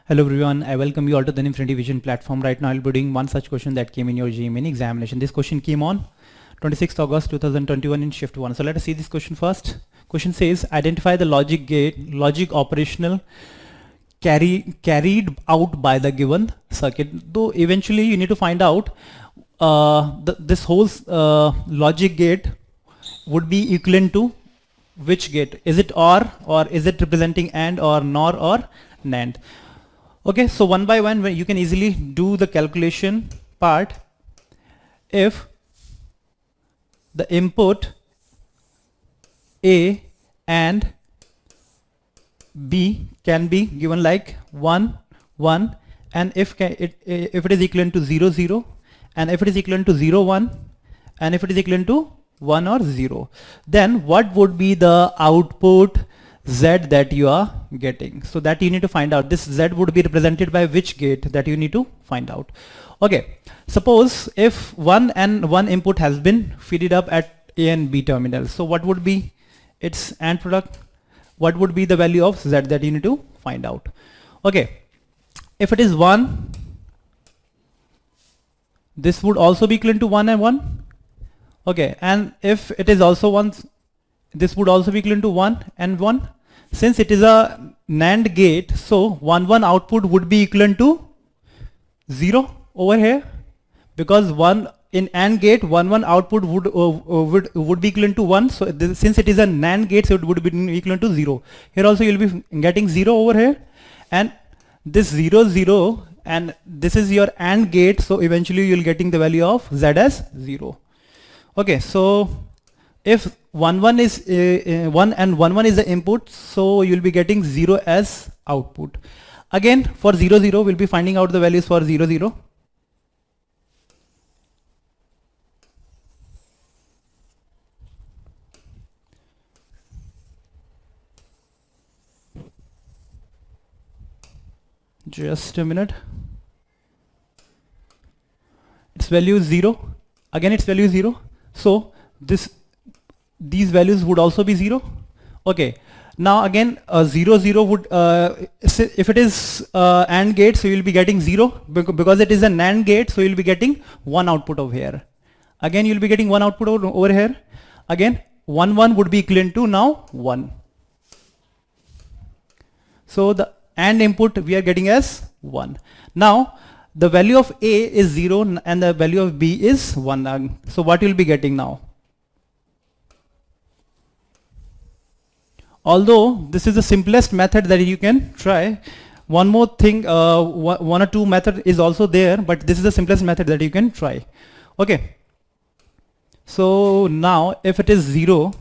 Hello everyone, I welcome you all to the Infinity Vision platform. Right now I'll be doing one such question that came in your JEE Main examination. This question came on 26th August 2021 in shift 1. So let us see this question first. Question says, identify the logic operational carried out by the given circuit. Though eventually you need to find out this whole logic gate would be equivalent to which gate? Is it OR is it representing AND or NOR or NAND? Okay, so one by one you can easily do the calculation part. If the input A and B can be given like 1 1, and if it is equivalent to 0 0, and if it is equivalent to 0 1, and if it is equivalent to 1 or 0, then what would be the output Z that you are getting? So that you need to find out. This Z would be represented by which gate, that you need to find out. Okay, suppose if one input has been fed up at A and B terminal, so what would be its AND product? What would be the value of Z that you need to find out? Okay, if it is 1, this would also be equivalent to 1 and 1. Okay, and if it is also 1, this would also be equivalent to 1 and 1. Since it is a NAND gate, so 1 1 output would be equivalent to 0 over here, because in AND gate 1 1 output would be equivalent to 1. So since it is a NAND gate, so it would be equivalent to 0. Here also you will be getting 0 over here, and this 0 0, and this is your AND gate, so eventually you will getting the value of Z as 0. Okay, so if 1 1 is 1 and 1 1 is the input, so you will be getting 0 as output. Again for 0 0 we'll be finding out the values for 0 0. Just a minute. Its value is 0. Again its value is 0. So these values would also be 0. Okay, now again 0 0 would if it is AND gate, so you will be getting 0 because it is a NAND gate, so you will be getting 1 output over here. Again you will be getting 1 output over here. Again 1 1 would be equivalent to now 1. So the AND input we are getting as 1. Now the value of A is 0 and the value of B is 1. So what you will be getting now? Although this is the simplest method that you can try, one more thing, one or two method is also there, but this is the simplest method that you can try. Okay, so now if it is 0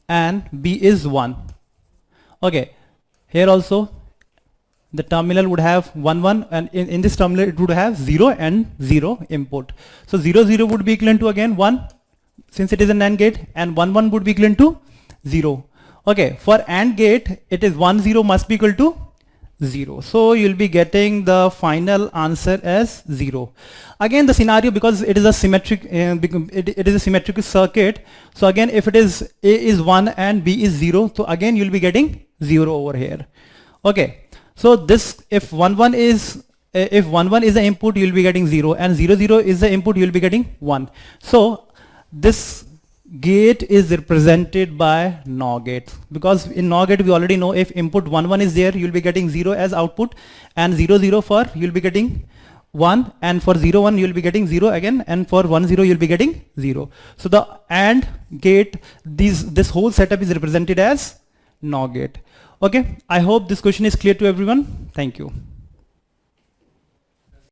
and B is 1, okay, here also the terminal would have 1 1, and in this terminal it would have 0 and 0 input. So 0 0 would be equivalent to again 1, since it is a NAND gate, and 1 1 would be equivalent to 0. Okay, for AND gate it is 1 0 must be equal to 0. So you will be getting the final answer as 0. Again the scenario, because it is a symmetric it is a symmetrical circuit, so again if it is A is 1 and B is 0, so again you will be getting 0 over here. Okay, so this if 1 1 is the input, you will be getting 0, and 0 0 is the input, you will be getting 1. So this gate is represented by NOR gate, because in NOR gate we already know if input 1 1 is there, you will be getting 0 as output, and 0 0 for you will be getting 1, and for 0 1 you will be getting 0 again, and for 1 0 you will be getting 0. So the AND gate, this whole setup is represented as NOR gate. Okay, I hope this question is clear to everyone. Thank you.